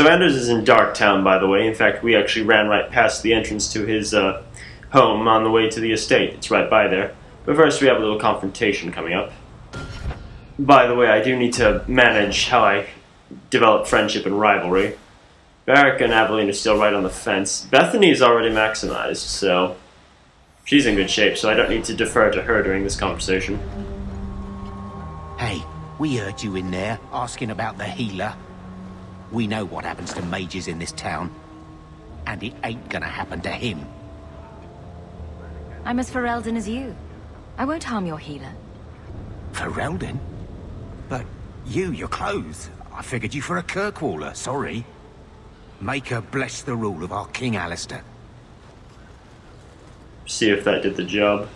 So Anders is in Darktown, by the way. In fact, we actually ran right past the entrance to his home on the way to the estate. It's right by there. But first we have a little confrontation coming up. By the way, I do need to manage how I develop friendship and rivalry. Varric and Aveline are still right on the fence. Bethany is already maximized, so she's in good shape, so I don't need to defer to her during this conversation. Hey, we heard you in there, asking about the healer. We know what happens to mages in this town, and it ain't gonna happen to him. I'm as Ferelden as you. I won't harm your healer. Ferelden? But your clothes. I figured you for a Kirkwaller, sorry. Make her bless the rule of our King Alistair. See if that did the job.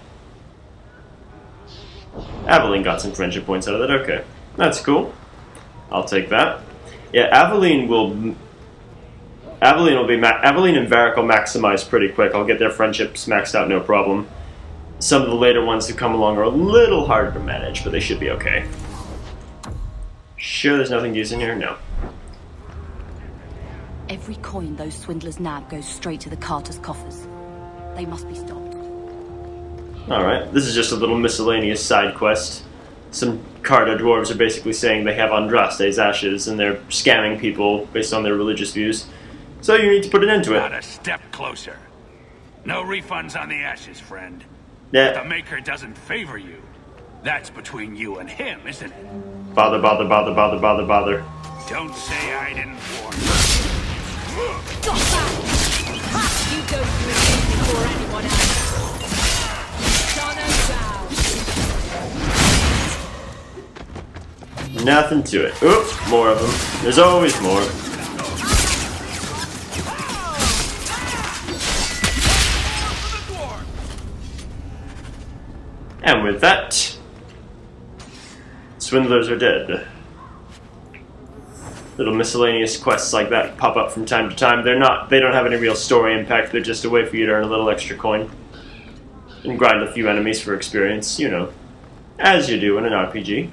Aveline got some friendship points out of that. Okay, that's cool. I'll take that. Yeah, Aveline and Varric will maximize pretty quick. I'll get their friendships maxed out, no problem. Some of the later ones who come along are a little harder to manage, but they should be okay. Sure, there's nothing to use in here? No. Every coin those swindlers nab goes straight to the carter's coffers. They must be stopped. Alright, this is just a little miscellaneous side quest. Some Carter dwarves are basically saying they have Andraste's ashes and they're scamming people based on their religious views. So you need to put an end to it. Not a step closer. No refunds on the ashes, friend. Yeah. If the Maker doesn't favor you, that's between you and him, isn't it? Bother. Don't say I didn't warn you. Stop that! You go through it before anyone else. Nothing to it. Oops, more of them. There's always more. And with that, swindlers are dead. Little miscellaneous quests like that pop up from time to time. They don't have any real story impact. They're just a way for you to earn a little extra coin. And grind a few enemies for experience, you know, as you do in an RPG.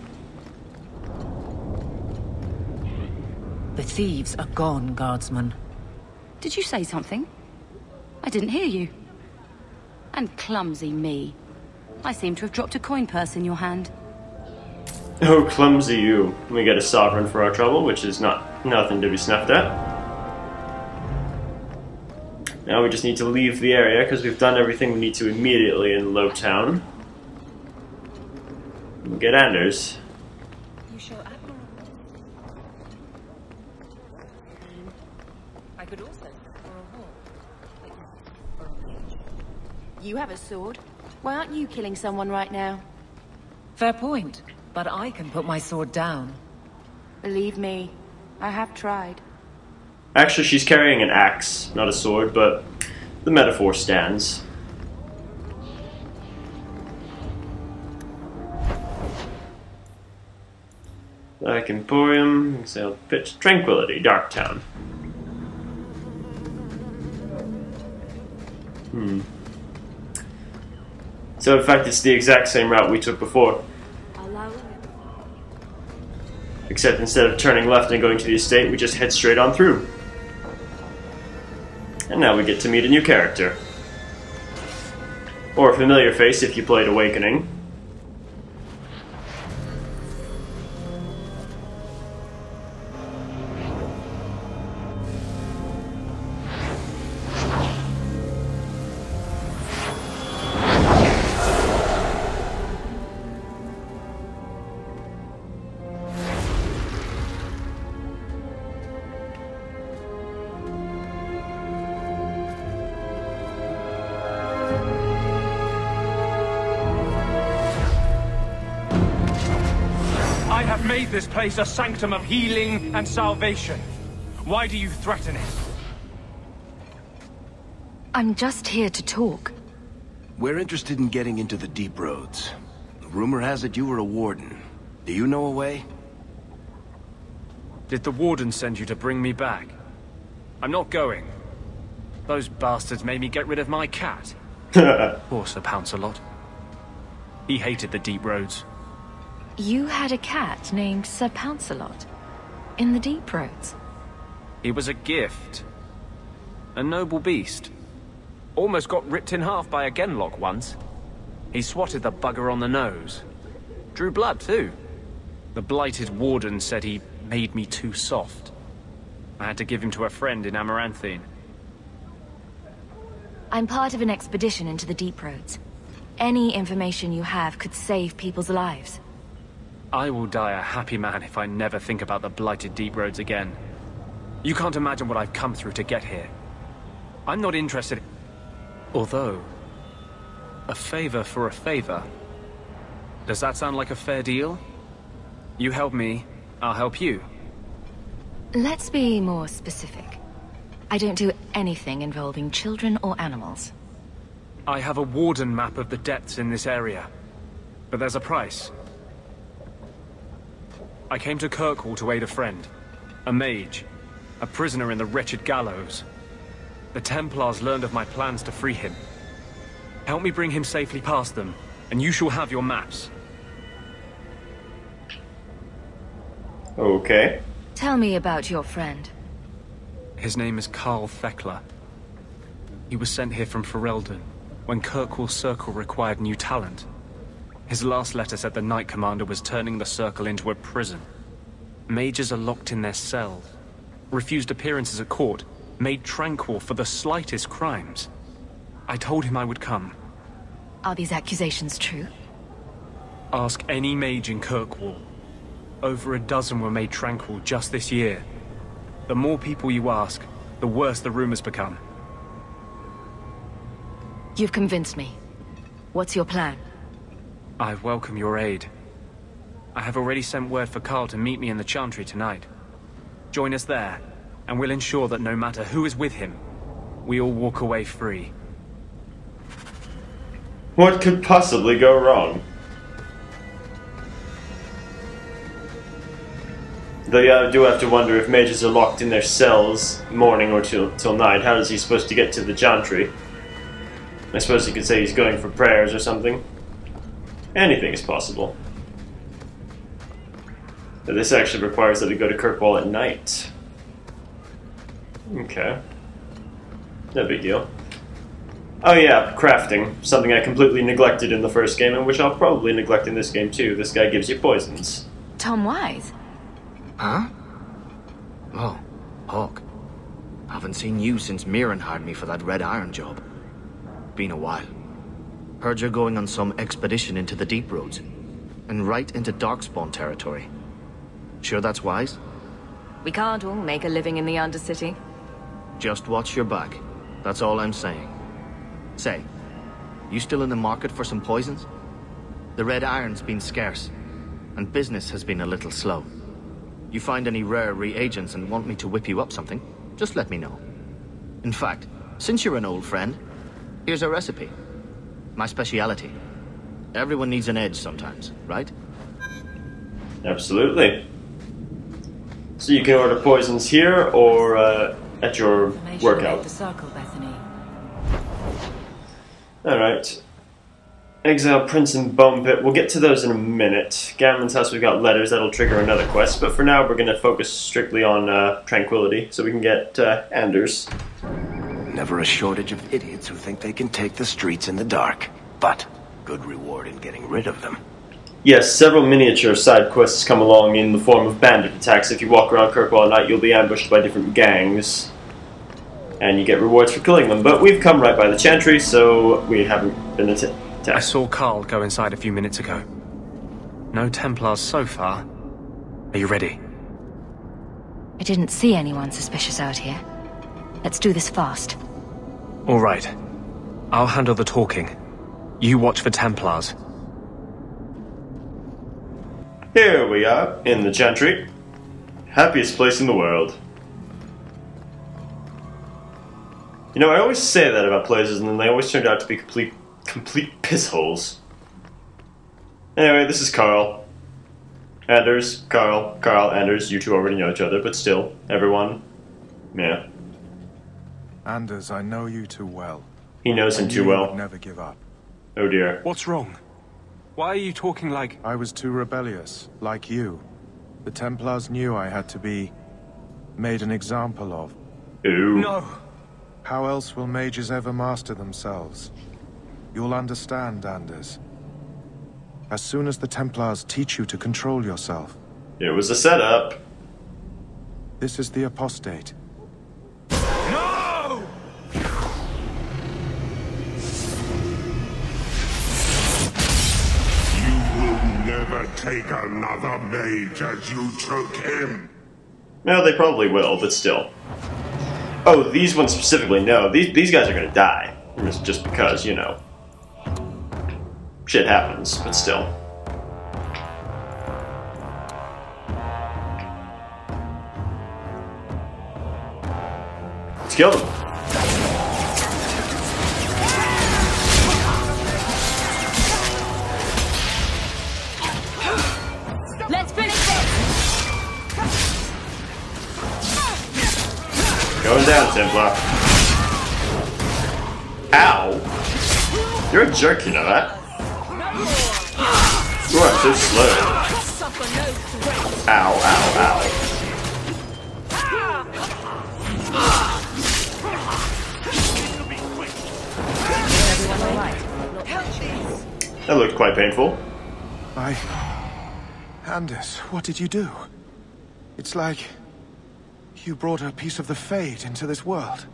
The thieves are gone, guardsman. Did you say something? I didn't hear you. And clumsy me. I seem to have dropped a coin purse in your hand. Oh, clumsy you. We get a sovereign for our trouble, which is nothing to be snuffed at. Now we just need to leave the area, because we've done everything we need to immediately in Lowtown. We'll get Anders. You show admirable. I could also for a war. Or a mage. You have a sword. Why aren't you killing someone right now? Fair point, but I can put my sword down. Believe me, I have tried. Actually, she's carrying an axe, not a sword, but the metaphor stands. Like Emporium, Exhaled Pit, Tranquility, Darktown. So in fact, it's the exact same route we took before. Except instead of turning left and going to the estate, we just head straight on through. And now we get to meet a new character. Or a familiar face if you played Awakening. I have made this place a sanctum of healing and salvation. Why do you threaten it? I'm just here to talk. We're interested in getting into the deep roads. Rumor has it you were a warden. Do you know a way? Did the Warden send you to bring me back? I'm not going. Those bastards made me get rid of my cat. Poor Sir Pouncelot. He hated the deep roads. You had a cat named Sir Pouncelot in the deep roads. He was a gift. A noble beast. Almost got ripped in half by a genlock once. He swatted the bugger on the nose. Drew blood, too. The blighted Warden said he made me too soft. I had to give him to a friend in Amaranthine. I'm part of an expedition into the Deep Roads. Any information you have could save people's lives. I will die a happy man if I never think about the blighted Deep Roads again. You can't imagine what I've come through to get here. I'm not interested... Although... a favor for a favor. Does that sound like a fair deal? You help me, I'll help you. Let's be more specific. I don't do anything involving children or animals. I have a Warden map of the depths in this area. But there's a price. I came to Kirkwall to aid a friend. A mage. A prisoner in the wretched gallows. The Templars learned of my plans to free him. Help me bring him safely past them, and you shall have your maps. Okay. Tell me about your friend. His name is Karl. He was sent here from Ferelden, when Kirkwall Circle required new talent. His last letter said the Knight Commander was turning the Circle into a prison. Mages are locked in their cells, refused appearances at court, made tranquil for the slightest crimes. I told him I would come. Are these accusations true? Ask any mage in Kirkwall. Over a dozen were made tranquil just this year. The more people you ask, the worse the rumors become. You've convinced me. What's your plan? I welcome your aid. I have already sent word for Karl to meet me in the Chantry tonight. Join us there, and we'll ensure that no matter who is with him, we all walk away free. What could possibly go wrong? Though yeah, I do have to wonder if mages are locked in their cells morning or till night. How is he supposed to get to the Chantry? I suppose you could say he's going for prayers or something. Anything is possible. But this actually requires that we go to Kirkwall at night. Okay. No big deal. Oh yeah, crafting. Something I completely neglected in the first game, and which I'll probably neglect in this game too. This guy gives you poisons. Tom Wise? Huh? Oh, Hawk. Haven't seen you since Miran hired me for that Red Iron job. Been a while. Heard you're going on some expedition into the Deep Roads. And right into Darkspawn territory. Sure that's wise? We can't all make a living in the Undercity. Just watch your back. That's all I'm saying. Say, you still in the market for some poisons? The Red Iron's been scarce, and business has been a little slow. You find any rare reagents and want me to whip you up something, just let me know. In fact, since you're an old friend, here's a recipe. My speciality. Everyone needs an edge sometimes, right? Absolutely. So you can order poisons here or at your workout. The circle, Bethany. Alright. Exile Prince and Bone Pit. We'll get to those in a minute. Gammon's House, we've got letters that'll trigger another quest, but for now we're going to focus strictly on Tranquility, so we can get Anders. Never a shortage of idiots who think they can take the streets in the dark, but good reward in getting rid of them. Yes, several miniature side quests come along in the form of bandit attacks. If you walk around Kirkwall at night, you'll be ambushed by different gangs, and you get rewards for killing them. But we've come right by the Chantry, so we haven't been attacked. I saw Karl go inside a few minutes ago. No Templars so far. Are you ready? I didn't see anyone suspicious out here. Let's do this fast. All right. I'll handle the talking. You watch for Templars. Here we are, in the Chantry. Happiest place in the world. You know, I always say that about places, and then they always turned out to be complete pissholes. Anyway, this is Karl. Anders, Karl, Anders. You two already know each other, but still, everyone. Yeah. Anders, I know you too well. He knows him too well. I would never give up. Oh dear. What's wrong? Why are you talking like... I was too rebellious, like you. The Templars knew I had to be... made an example of. Ooh. No! How else will mages ever master themselves? You'll understand, Anders. As soon as the Templars teach you to control yourself. It was a setup. This is the apostate. No! You will never take another mage as you took him. No, they probably will, but still. Oh, these ones specifically, no. These guys are gonna die. Just because, you know. Shit happens, but still. Let's kill them. Let's finish this! Going down, Templar. Ow! You're a jerk, you know that? You are so slow. Ow, ow, ow. That looked quite painful. Anders, what did you do? It's like you brought a piece of the Fade into this world.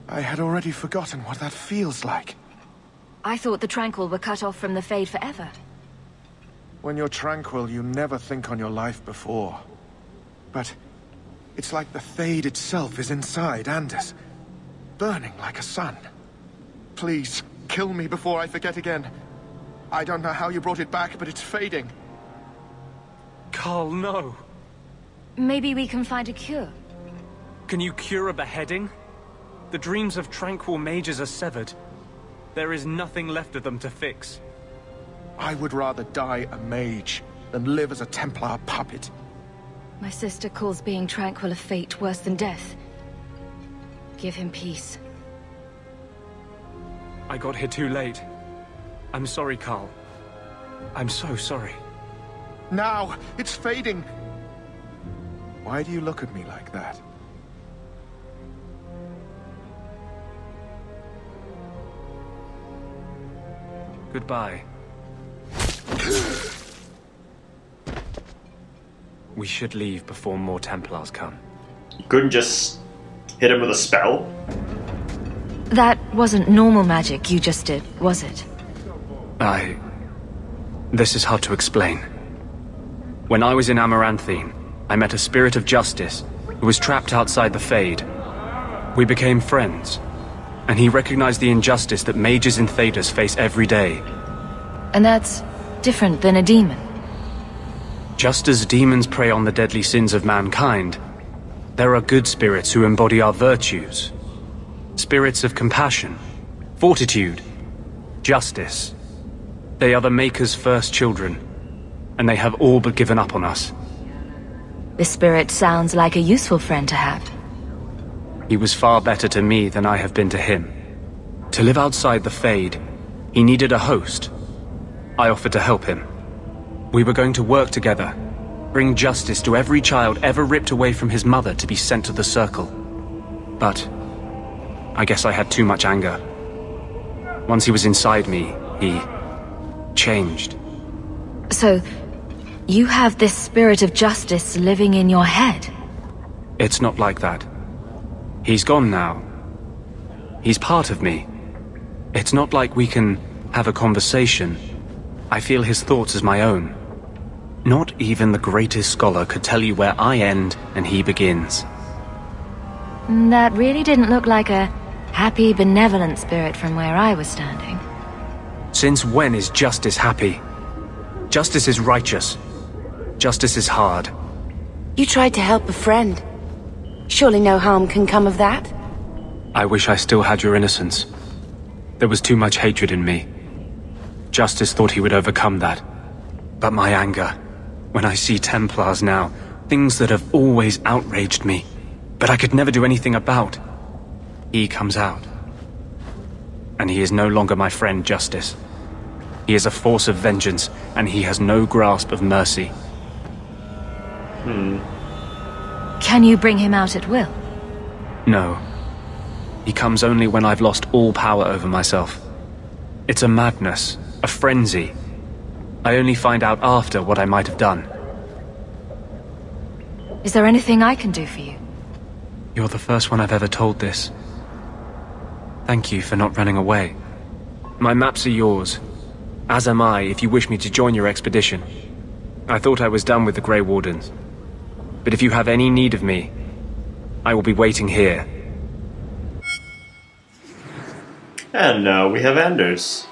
I had already forgotten what that feels like. I thought the Tranquil were cut off from the Fade forever. When you're tranquil, you never think on your life before. But it's like the Fade itself is inside Anders, burning like a sun. Please, kill me before I forget again. I don't know how you brought it back, but it's fading. Karl, no. Maybe we can find a cure. Can you cure a beheading? The dreams of tranquil mages are severed. There is nothing left of them to fix. I would rather die a mage than live as a Templar puppet. My sister calls being tranquil a fate worse than death. Give him peace. I got here too late. I'm sorry, Karl. I'm so sorry. Now! It's fading! Why do you look at me like that? Goodbye. We should leave before more Templars come. You couldn't just hit him with a spell? That wasn't normal magic you just did, was it? This is hard to explain. When I was in Amaranthine, I met a spirit of justice who was trapped outside the Fade. We became friends, and he recognized the injustice that mages in Thedas face every day. And that's different than a demon. Just as demons prey on the deadly sins of mankind, there are good spirits who embody our virtues. Spirits of compassion, fortitude, justice. They are the Maker's first children, and they have all but given up on us. The spirit sounds like a useful friend to have. He was far better to me than I have been to him. To live outside the Fade, he needed a host. I offered to help him. We were going to work together, bring justice to every child ever ripped away from his mother to be sent to the Circle. But I guess I had too much anger. Once he was inside me, he changed. So, you have this spirit of justice living in your head? It's not like that. He's gone now. He's part of me. It's not like we can have a conversation. I feel his thoughts as my own. Not even the greatest scholar could tell you where I end and he begins. That really didn't look like a happy, benevolent spirit from where I was standing. Since when is justice happy? Justice is righteous. Justice is hard. You tried to help a friend. Surely no harm can come of that? I wish I still had your innocence. There was too much hatred in me. Justice thought he would overcome that. But my anger, when I see Templars now, things that have always outraged me, but I could never do anything about, he comes out. And he is no longer my friend, Justice. He is a force of vengeance, and he has no grasp of mercy. Can Can you bring him out at will? No. He comes only when I've lost all power over myself. It's a madness, a frenzy. I only find out after what I might have done. Is there anything I can do for you? You're the first one I've ever told this. Thank you for not running away. My maps are yours, as am I if you wish me to join your expedition. I thought I was done with the Grey Wardens. But if you have any need of me, I will be waiting here. And now we have Anders.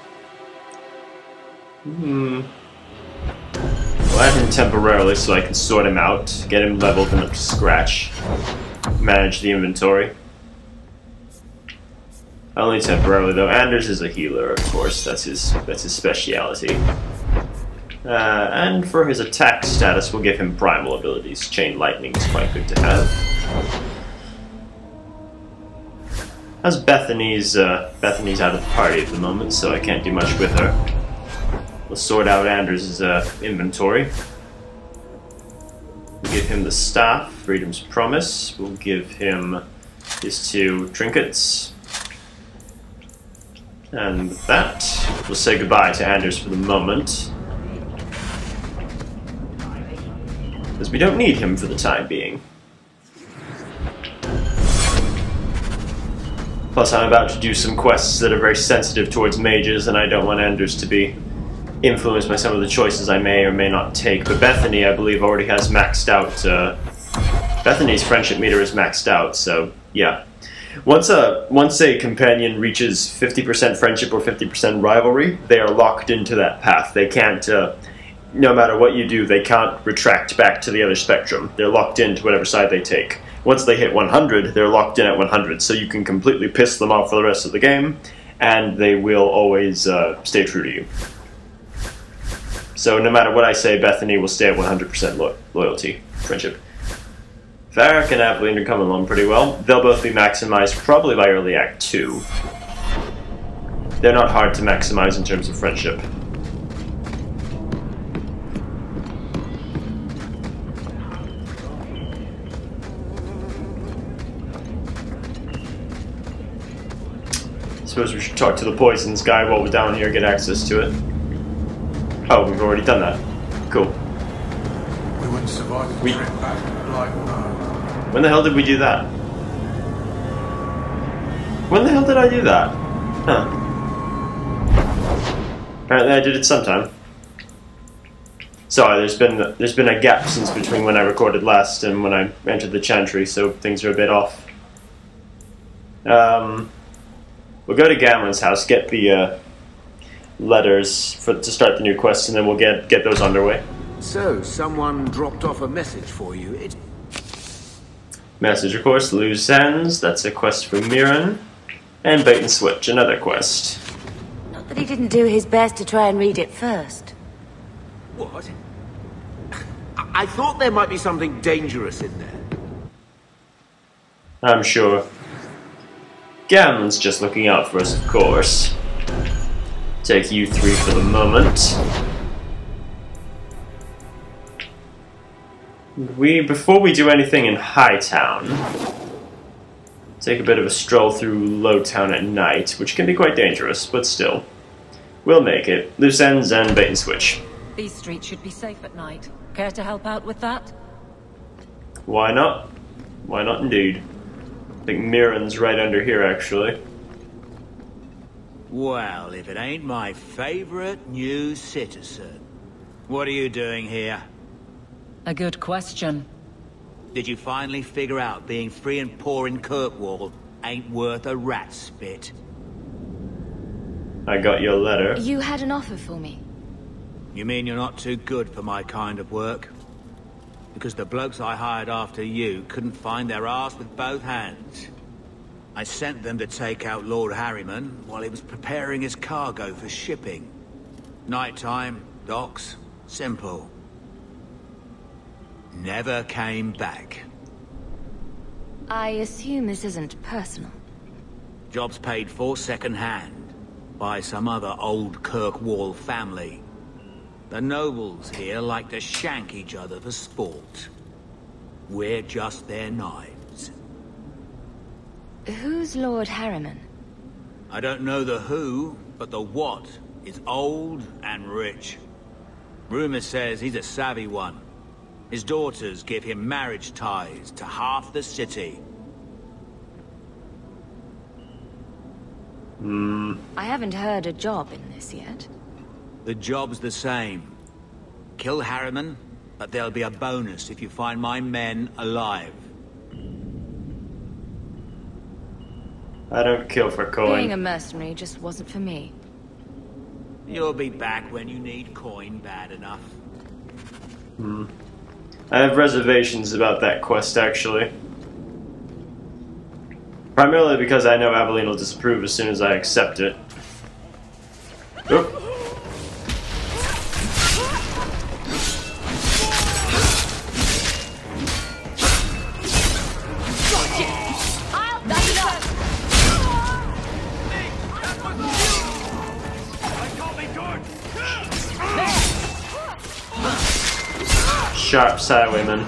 We'll add him temporarily so I can sort him out, get him leveled and up to scratch, manage the inventory. Only temporarily though. Anders is a healer, of course. That's his speciality. And for his attack status, we'll give him primal abilities. Chain Lightning is quite good to have. As Bethany's out of the party at the moment, so I can't do much with her. We'll sort out Anders' inventory. We'll give him the staff, Freedom's Promise. We'll give him his 2 trinkets. And with that, we'll say goodbye to Anders for the moment. Because we don't need him for the time being. Plus, I'm about to do some quests that are very sensitive towards mages, and I don't want Anders to be influenced by some of the choices I may or may not take. But Bethany, I believe, already has maxed out. Bethany's friendship meter is maxed out, so yeah. Once a companion reaches 50% friendship or 50% rivalry, they are locked into that path. They can't, no matter what you do, they can't retract back to the other spectrum. They're locked into whatever side they take. Once they hit 100, they're locked in at 100, so you can completely piss them off for the rest of the game, and they will always stay true to you. So no matter what I say, Bethany will stay at 100% loyalty, friendship. Varric and Aveline are coming along pretty well. They'll both be maximized probably by early Act 2. They're not hard to maximize in terms of friendship. Suppose we should talk to the poisons guy while we're down here, get access to it. Oh, we've already done that. Cool. We wouldn't survive the trip back like When the hell did we do that? When the hell did I do that? Huh. Apparently I did it sometime. Sorry, there's been a gap since between when I recorded last and when I entered the Chantry, so things are a bit off. We'll go to Gamlen's house, get the letters to start the new quests, and then we'll get those underway. So, someone dropped off a message for you. Message, of course, loose ends. That's a quest for Miran. And bait and switch, another quest. Not that he didn't do his best to try and read it first. What? I thought there might be something dangerous in there. I'm sure. Gamlen's just looking out for us, of course. Take you 3 for the moment. Before we do anything in Hightown, take a bit of a stroll through Lowtown at night, which can be quite dangerous, but still. We'll make it. Loose ends and bait and switch. These streets should be safe at night. Care to help out with that? Why not? Why not indeed? I think Miran's right under here, actually. Well, if it ain't my favorite new citizen. What are you doing here? A good question. Did you finally figure out being free and poor in Kirkwall ain't worth a rat's spit? I got your letter. You had an offer for me. You mean you're not too good for my kind of work? Because the blokes I hired after you couldn't find their arse with both hands. I sent them to take out Lord Harriman while he was preparing his cargo for shipping. Nighttime, docks, simple. Never came back. I assume this isn't personal. Jobs paid for second-hand by some other old Kirkwall family. The nobles here like to shank each other for sport. We're just their knives. Who's Lord Harriman? I don't know the who, but the what is old and rich. Rumor says he's a savvy one. His daughters give him marriage ties to half the city. I haven't heard a job in this yet. The job's the same. Kill Harriman, but there'll be a bonus if you find my men alive. I don't kill for coin. Being a mercenary just wasn't for me. You'll be back when you need coin bad enough. I have reservations about that quest, actually. Primarily because I know Aveline will disapprove as soon as I accept it. Oop. Sharp highwayman.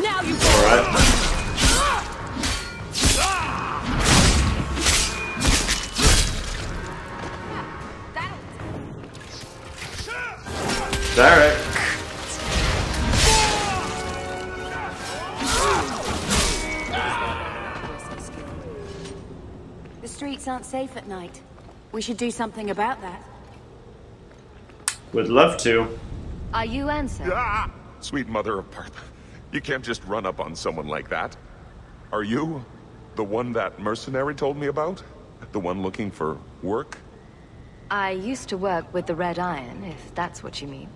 Now you Alright. Alright. The streets aren't safe at night. We should do something about that. Would love to. Are you Ansel? Ah! Sweet mother of Parth. You can't just run up on someone like that. Are you the one that mercenary told me about? The one looking for work? I used to work with the Red Iron, if that's what you mean.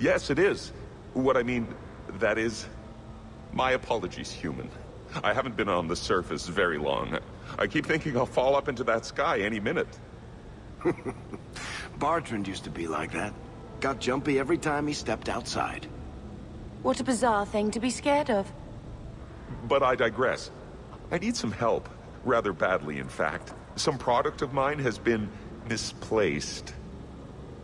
Yes, it is. What I mean, that is... My apologies, human. I haven't been on the surface very long. I keep thinking I'll fall up into that sky any minute. Bartrand used to be like that. Got jumpy every time he stepped outside. What a bizarre thing to be scared of. But I digress. I need some help. Rather badly, in fact. Some product of mine has been misplaced.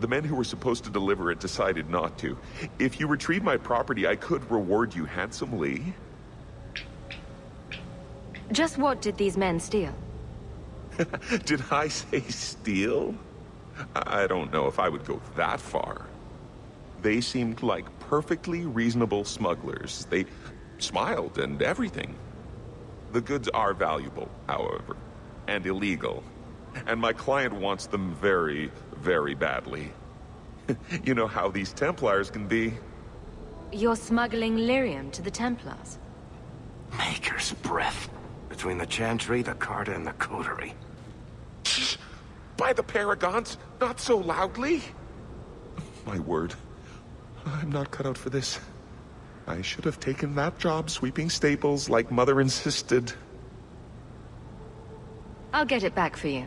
The men who were supposed to deliver it decided not to. If you retrieve my property, I could reward you handsomely. Just what did these men steal? Did I say steal? I don't know if I would go that far. They seemed like perfectly reasonable smugglers. They smiled and everything. The goods are valuable, however, and illegal. And my client wants them very, very badly. You know how these Templars can be. You're smuggling lyrium to the Templars? Maker's breath. Between the Chantry, the Carta, and the Coterie. Shh! By the Paragons, not so loudly! My word. I'm not cut out for this. I should have taken that job sweeping stables like Mother insisted. I'll get it back for you.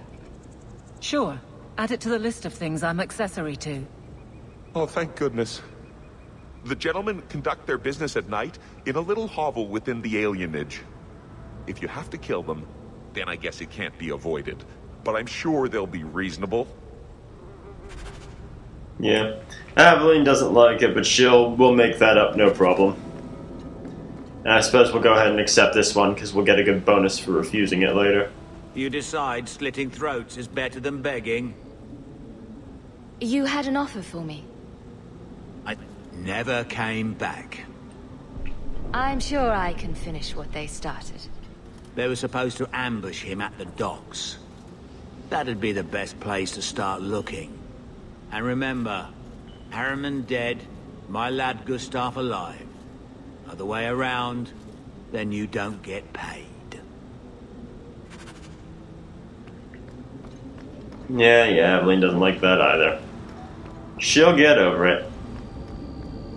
Sure. Add it to the list of things I'm accessory to. Oh, thank goodness. The gentlemen conduct their business at night in a little hovel within the alienage. If you have to kill them, then I guess it can't be avoided. But I'm sure they'll be reasonable. Yeah. Aveline doesn't like it, but we'll make that up, no problem. And I suppose we'll go ahead and accept this one, because we'll get a good bonus for refusing it later. You decide slitting throats is better than begging? You had an offer for me. I never came back. I'm sure I can finish what they started. They were supposed to ambush him at the docks. That'd be the best place to start looking. And remember, Harriman dead, my lad Gustav alive. Other way around, then you don't get paid. Yeah, Aveline doesn't like that either. She'll get over it.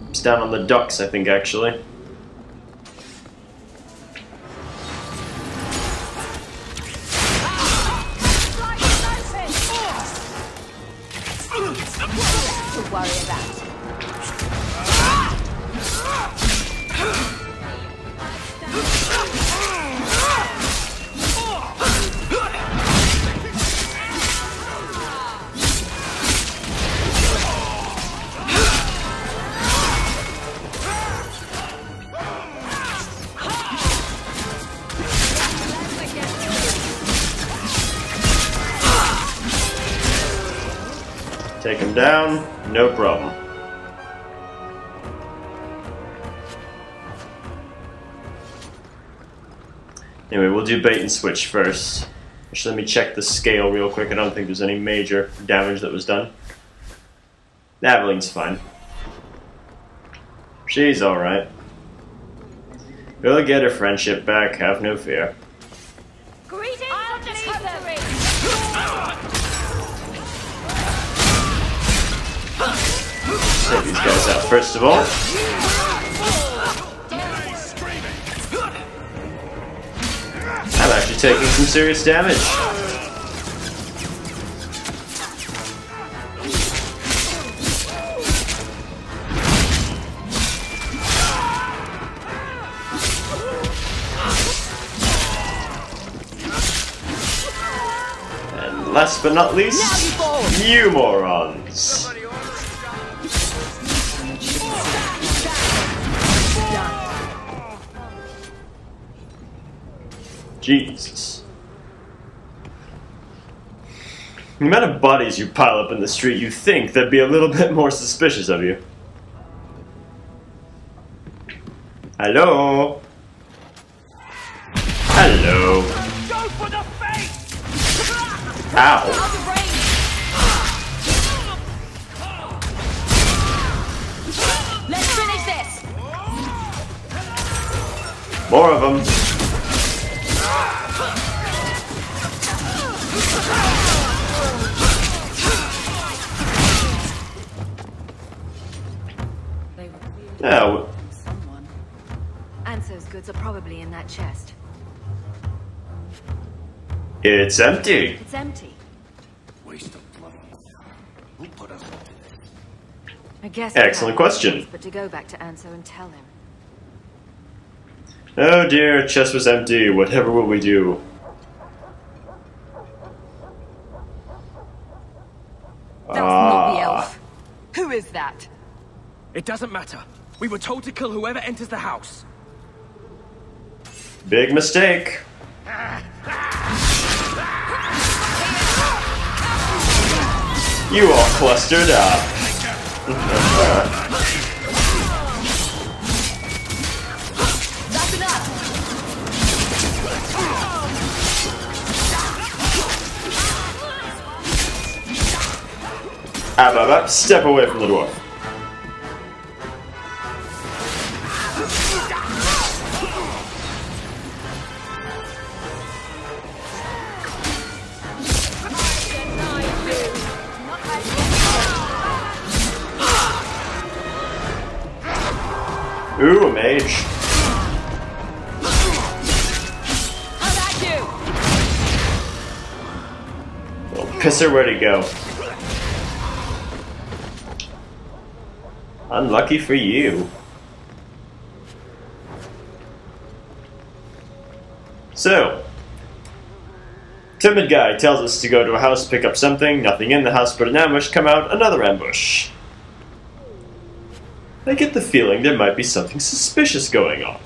It's down on the docks, I think, actually. To worry about. Take him down, no problem. Anyway, we'll do bait and switch first. Actually, let me check the scale real quick. I don't think there's any major damage that was done. Aveline's fine. She's alright. We'll get her friendship back, have no fear. Greetings, Take these guys out first of all. I'm actually taking some serious damage. And last but not least, you morons. Jesus. The amount of bodies you pile up in the street, you'd think they'd be a little bit more suspicious of you. Hello? Hello? Go for the face! Ow. Let's finish this! More of them. Yeah. Anso's goods are probably in that chest. It's empty. It's empty. Waste of blood. Who put us into this? I guess. Excellent question. But to go back to Anso and tell him. Oh dear, chest was empty. Whatever will we do? That's not the elf. Who is that? It doesn't matter. We were told to kill whoever enters the house. Big mistake. You all clustered up. That's enough! Up. Step away from the dwarf. Ooh, a mage. How about you? Little pisser, where'd he go? Unlucky for you. So, timid guy tells us to go to a house, pick up something, nothing in the house but an ambush, come out, another ambush. I get the feeling there might be something suspicious going on.